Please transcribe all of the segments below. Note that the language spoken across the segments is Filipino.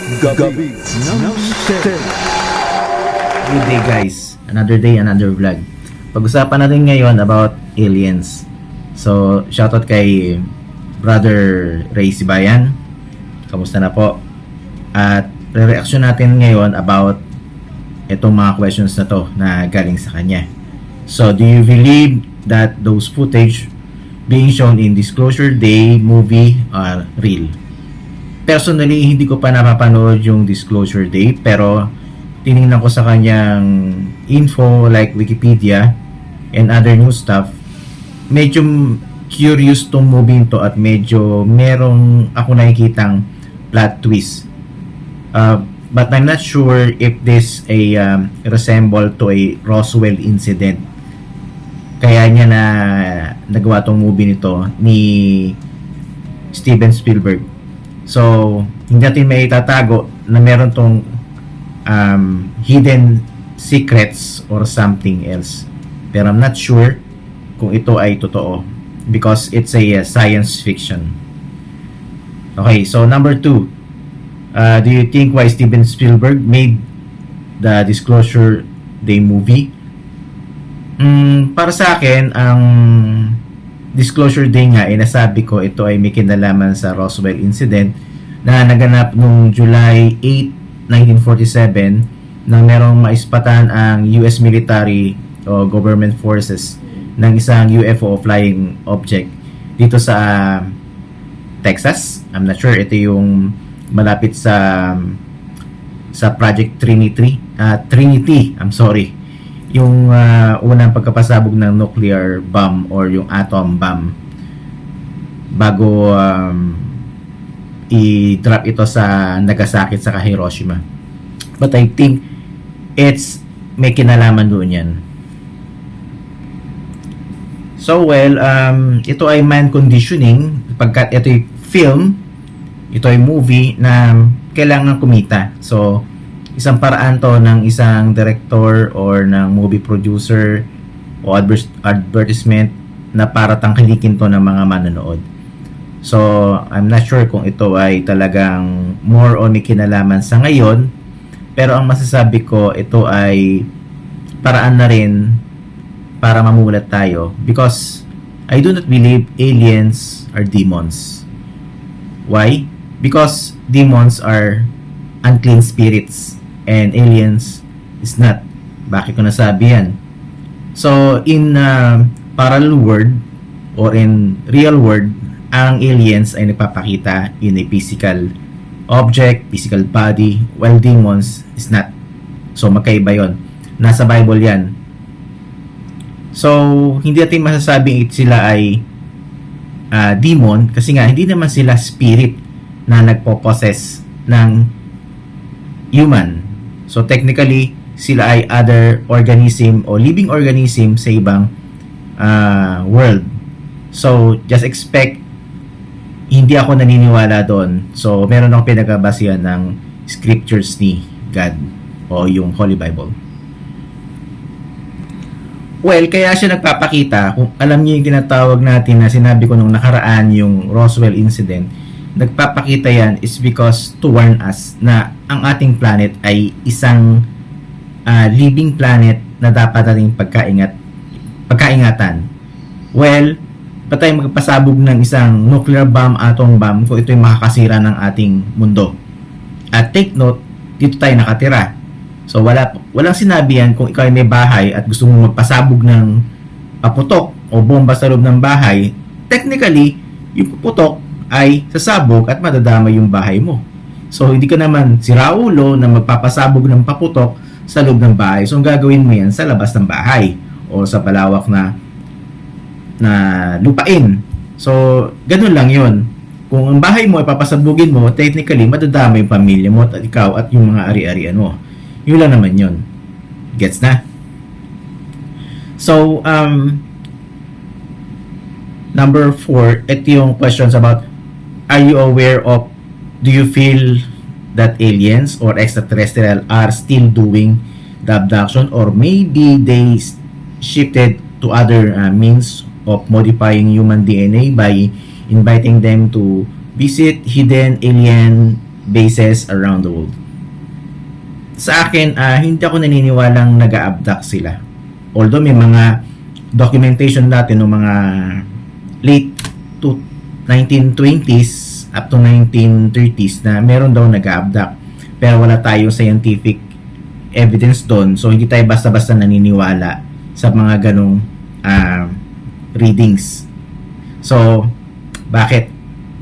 Gabi ng Misteryo. Good day guys, another day, another vlog. Pag-usapan natin ngayon about aliens. So, shoutout kay Brother Ray Sibayan. Kamusta na po? At re-reaction natin ngayon about itong mga questions na to na galing sa kanya. So, do you believe that those footage being shown in Disclosure Day movie are real? Personally, hindi ko pa napapanood yung Disclosure Day, pero tinignan ko sa kanyang info like Wikipedia and other news stuff. Medyo curious tong movie to at medyo merong ako nakikitang plot twist. But I'm not sure if this resemble to a Roswell incident. Kaya niya na nagawa tong movie nito ni Steven Spielberg. So, hindi natin may itatago na meron tong hidden secrets or something else. Pero I'm not sure kung ito ay totoo because it's a science fiction. Okay, so number 2. Do you think why Steven Spielberg made the Disclosure Day movie? Para sa akin, ang Disclosure Day nga, nasabi ko ito ay may kinalaman sa Roswell incident na naganap noong July 8, 1947 nang merong maispatan ang US military o government forces ng isang UFO flying object dito sa Texas. I'm not sure, ito yung malapit sa Project Trinity, yung unang pagkapasabog ng nuclear bomb or yung atom bomb bago i-drop ito sa Nagasaki at sa Hiroshima. But I think may kinalaman doon yan. So well, ito ay man conditioning pagkat ito ay film, ito ay movie na kailangan kumita. So isang paraan to ng isang director or ng movie producer o advertisement na para tangkilikin to ng mga manonood. So, I'm not sure kung ito ay talagang more on may kinalaman sa ngayon, pero ang masasabi ko, ito ay paraan na rin para mamulat tayo because I do not believe aliens are demons. Why? Because demons are unclean spirits and aliens is not. Bakit ko nasabi yan? So, in parallel world or in real world, ang aliens ay nagpapakita in a physical object, physical body, while demons is not. So, magkaiba yon. Nasa Bible yan. So, hindi natin masasabing sila ay demon kasi nga, hindi naman sila spirit na nagpo-possess ng human. So technically, sila ay other organism o living organism sa ibang world. So just expect, hindi ako naniniwala doon. So meron akong pinagabasihan ng scriptures ni God o yung Holy Bible. Well, kaya siya nagpapakita, kung alam niyo yung tinatawag natin na sinabi ko nung nakaraan yung Roswell incident, nagpapakita yan is because to warn us na ang ating planet ay isang living planet na dapat nating pagkaingatan. Well, patay magpasabog ng isang nuclear bomb, atom bomb kung ito'y makakasira ng ating mundo. At take note, dito tayo nakatira. So walang sinabi yan kung ikaw ay may bahay at gusto mong magpasabog ng paputok o bomba sa loob ng bahay, technically, yung paputok ay sasabog at madadamay yung bahay mo. So, hindi ka naman si Raulo na magpapasabog ng paputok sa loob ng bahay. So, ang gagawin mo yan sa labas ng bahay o sa palawak na lupain. So, ganun lang yon. Kung ang bahay mo ay papasabugin mo, technically, madadamay yung pamilya mo at ikaw at yung mga ari-arian mo. Yun lang naman yun. Gets na? So, number 4, ito yung questions about are you aware of, do you feel that aliens or extraterrestrial are still doing the abduction or maybe they shifted to other means of modifying human DNA by inviting them to visit hidden alien bases around the world. Sa akin, hindi ako naniniwalang nag-a-abduct sila. Although may mga documentation natin ng mga late to 1920s up to 1930s na meron daw nag-a-abduct. Pero wala tayong scientific evidence doon. So, hindi tayo basta-basta naniniwala sa mga ganong readings. So, bakit?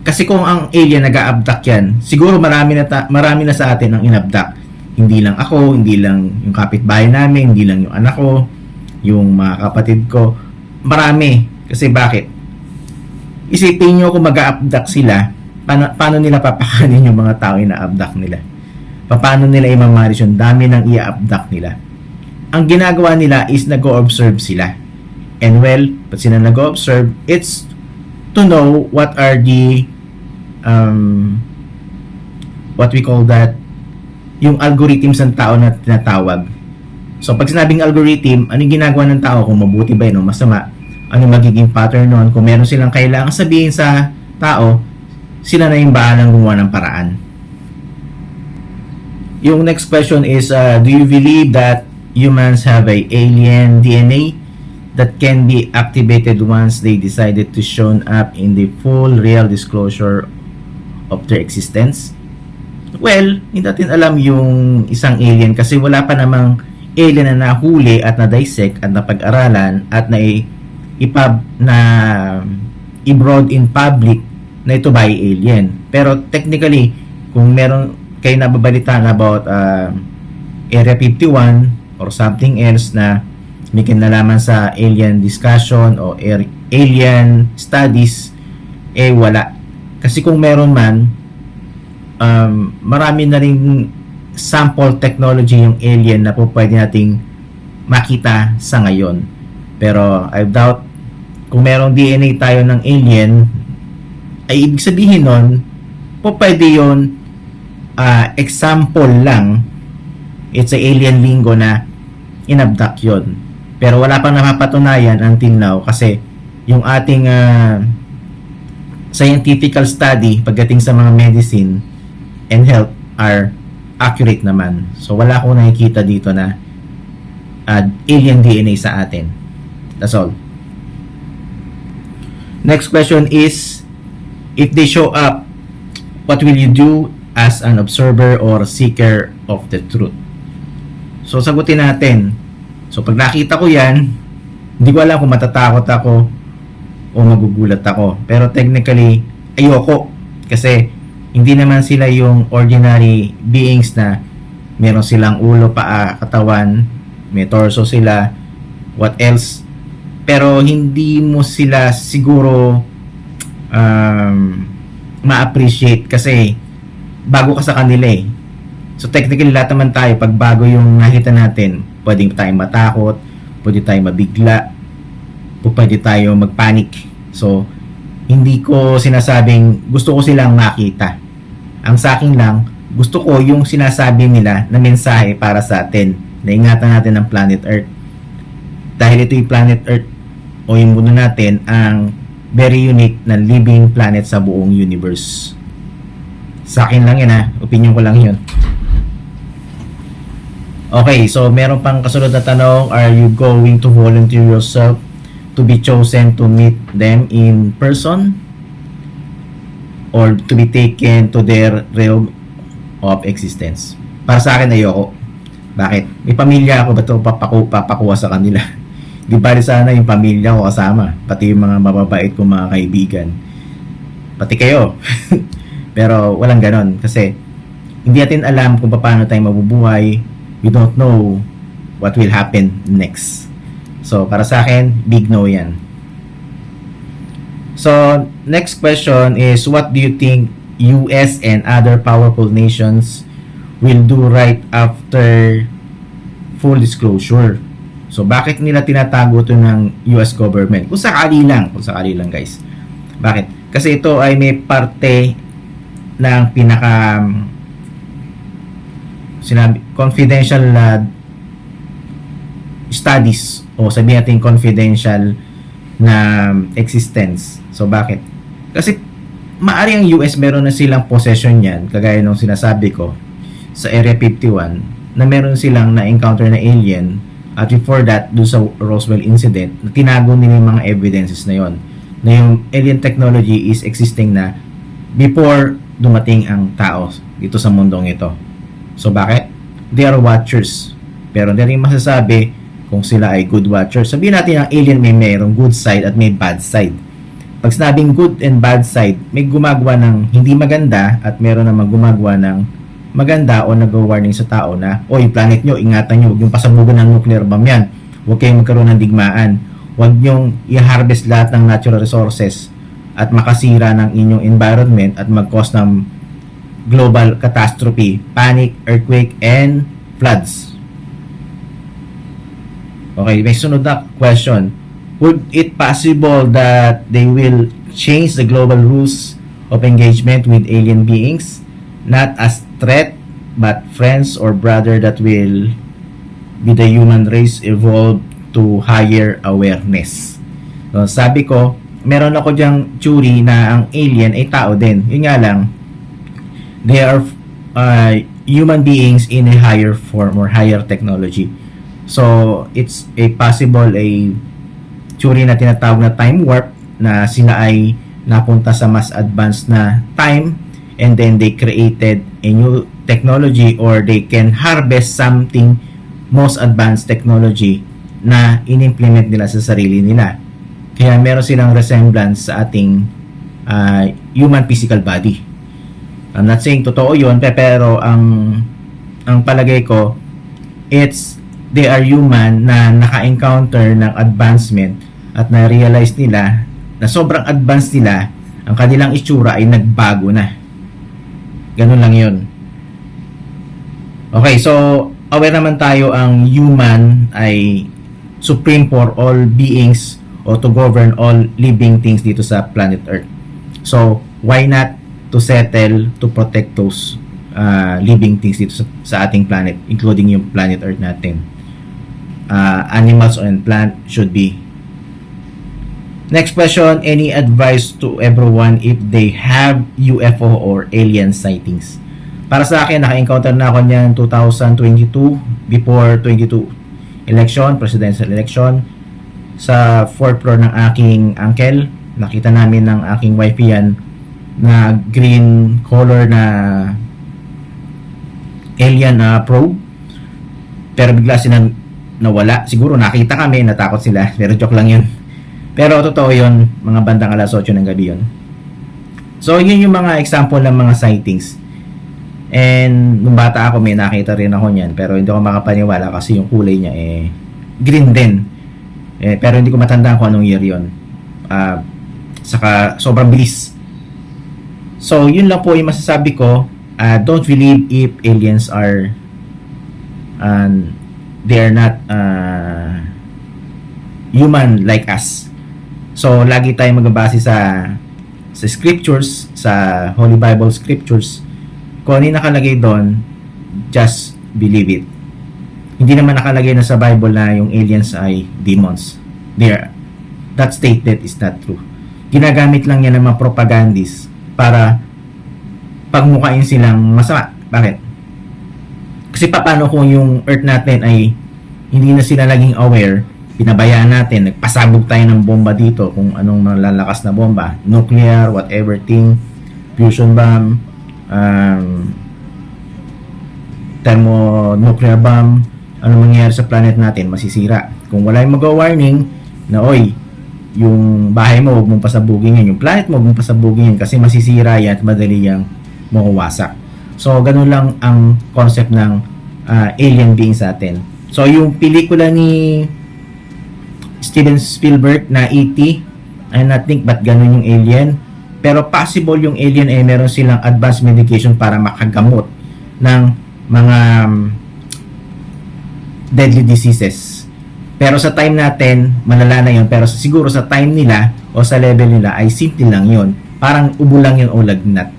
Kasi kung ang alien nag-a-abduct yan, siguro marami na sa atin ang inabduct. Hindi lang ako, hindi lang yung kapitbahay namin, hindi lang yung anak ko, yung mga kapatid ko. Marami. Kasi bakit? Isipin nyo kung mag-a-abduct sila, paano nila papakanin yung mga tao ina-abduct nila? Paano nila i-manage yung dami ng i-abduct nila? Ang ginagawa nila is nag-o-observe sila. And well, pag sila nag-o-observe, it's to know what are the what we call that, yung algorithms ng tao na tinatawag. So, pag sinabing algorithm, ano yung ginagawa ng tao? Kung mabuti ba yun o masama? Ano magiging pattern nun? Kung meron silang kailangan sabihin sa tao, sila na yung bahalang gumawa ng paraan. Yung next question is, do you believe that humans have a alien DNA that can be activated once they decided to show up in the full real disclosure of their existence? Well, hindi natin alam yung isang alien kasi wala pa namang alien na nahuli at na-dissect at napag-aralan at i-broad in public na ito ba ay alien. Pero technically, kung meron kayo nababalitaan about Area 51 or something else na may kinalaman sa alien discussion o alien studies, wala. Kasi kung meron man, marami na rin sample technology yung alien na po pwede nating makita sa ngayon. Pero I doubt kung merong DNA tayo ng alien, ay ibig sabihin nun, po pwede yun example lang. It's a alien lingo na inabduct yun. Pero wala pang napapatunayan until now kasi yung ating scientific study pagdating sa mga medicine and health are accurate naman. So wala akong nakikita dito na alien DNA sa atin. That's all. Next question is, if they show up, what will you do as an observer or seeker of the truth? So sagutin natin. So pag nakita ko yan, hindi ko alam kung matatakot ako o magugulat ako. Pero technically, ayoko. Kasi hindi naman sila yung ordinary beings na meron silang ulo, paa, katawan, may torso sila, what else. Pero hindi mo sila siguro ma-appreciate kasi bago ka sa kanila eh. So technically lahat naman tayo, pag bago yung nakita natin, pwedeng tayong matakot, pwede tayong mabigla, pwede tayong magpanic. So hindi ko sinasabing gusto ko silang makita. Ang sa akin lang, gusto ko yung sinasabi nila na mensahe para sa atin, na ingatan natin ang planet Earth. Dahil ito yung planet Earth o yung mundo natin ang very unique na living planet sa buong universe. Sa akin lang yan opinion ko lang yun. Okay, so meron pang kasunod na tanong, are you going to volunteer yourself to be chosen to meet them in person or to be taken to their realm of existence? Para sa akin, ayoko. Bakit? May pamilya ako, ba't papakuha sa kanila? Di ba sana yung pamilya ko kasama, pati yung mga mababait kong mga kaibigan, pati kayo. Pero walang ganon kasi hindi natin alam kung paano tayo mabubuhay. We don't know what will happen next. So, para sa akin, big no yan. So, next question is, what do you think US and other powerful nations will do right after full disclosure? So, bakit nila tinatago ito ng US government? Kung sakali lang guys. Bakit? Kasi ito ay may parte ng pinaka confidential studies o sabihin natin confidential na existence. So bakit? Kasi maari ang US meron na silang possession yan, kagaya nung sinasabi ko sa Area 51, na meron silang na-encounter na alien, at before that, doon sa Roswell incident, tinago nila yung mga evidences na yon, na yung alien technology is existing na before dumating ang tao dito sa mundong ito. So bakit? They are watchers. Pero hindi rin masasabi kung sila ay good watchers. Sabihin natin ang alien may mayroong good side at may bad side. Pag sinabing good and bad side, may gumagawa ng hindi maganda at meron namang gumagawa ng maganda o nag-warning sa tao na, o yung planet nyo, ingatan nyo, huwag yung pasabugan ng nuclear bomb yan. Huwag kayong magkaroon ng digmaan. Huwag nyong i-harvest lahat ng natural resources at makasira ng inyong environment at mag-cause ng global catastrophe, panic, earthquake, and floods. Okay, may sunod na question. Would it possible that they will change the global rules of engagement with alien beings, not as threat, but friends or brother that will be the human race evolve to higher awareness? So, sabi ko, meron ako diyang theory na ang alien ay tao din. Yun nga lang, they are human beings in a higher form or higher technology. So, it's a possible theory na tinatawag na time warp, na sila ay napunta sa mas advanced na time and then they created a new technology, or they can harvest something most advanced technology na in-implement nila sa sarili nila. Kaya meron silang resemblance sa ating human physical body. I'm not saying totoo yun, pero ang palagay ko, they are human na naka-encounter ng advancement at na-realize nila na sobrang advanced nila, ang kanilang itsura ay nagbago na. Ganun lang yun. Okay, so aware naman tayo ang human ay supreme for all beings o to govern all living things dito sa planet Earth. So, why not to settle to protect those living things dito sa ating planet, including yung planet Earth natin? Animals and plant should be. Next question, any advice to everyone if they have UFO or alien sightings? Para sa akin, naka-encounter na ako niyan 2022, before 22 election, presidential election. Sa 4th floor ng aking uncle, nakita namin ng aking wife yan, na green color na alien probe. Pero bigla silang nawala. Siguro nakita kami, natakot sila. Pero joke lang yun. Pero totoo yun, mga bandang alas 8 ng gabi yun. So yun yung mga example ng mga sightings. And nung bata ako, may nakita rin ako niyan. Pero hindi ko makapaniwala kasi yung kulay niya green din. Pero hindi ko matandaan kung anong year yun. Saka sobrang bilis. So yun lang po yung masasabi ko. Don't believe if aliens are they are not human like us. So lagi tayong magbabase sa scriptures, sa Holy Bible scriptures. Kung ano yung nakalagay doon, just believe it. Hindi naman nakalagay na sa Bible na yung aliens ay demons. That statement is not true. Ginagamit lang yan ng mga propagandists para pagmukain silang masama. Bakit? Kasi paano kung yung Earth natin ay hindi na sila naging aware, pinabayaan natin, nagpasabog tayo ng bomba dito, kung anong malalakas na bomba, nuclear, whatever thing, fusion bomb, thermonuclear bomb, ano mangyayari sa planet natin, masisira. Kung wala yung mag-warning na, oy, yung bahay mo, huwag mong pasabugin yan, yung planet mo, huwag mong pasabugin yan, kasi masisira yan at madali yung mawawasak. So, ganun lang ang concept ng alien beings sa atin. So, yung pelikula ni Steven Spielberg na E.T., I not think but ganun yung alien. Pero possible yung alien ay meron silang advanced medication para makagamot ng mga deadly diseases. Pero sa time natin, malala na yun. Pero siguro sa time nila o sa level nila ay simple lang yun. Parang ubo lang yun o lagnat.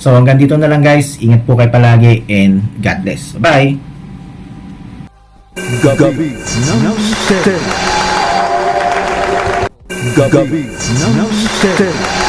So hanggang dito na lang guys. Ingat po kayo palagi and God bless. Bye! Gabi ng Stella. Gabi ng Stella.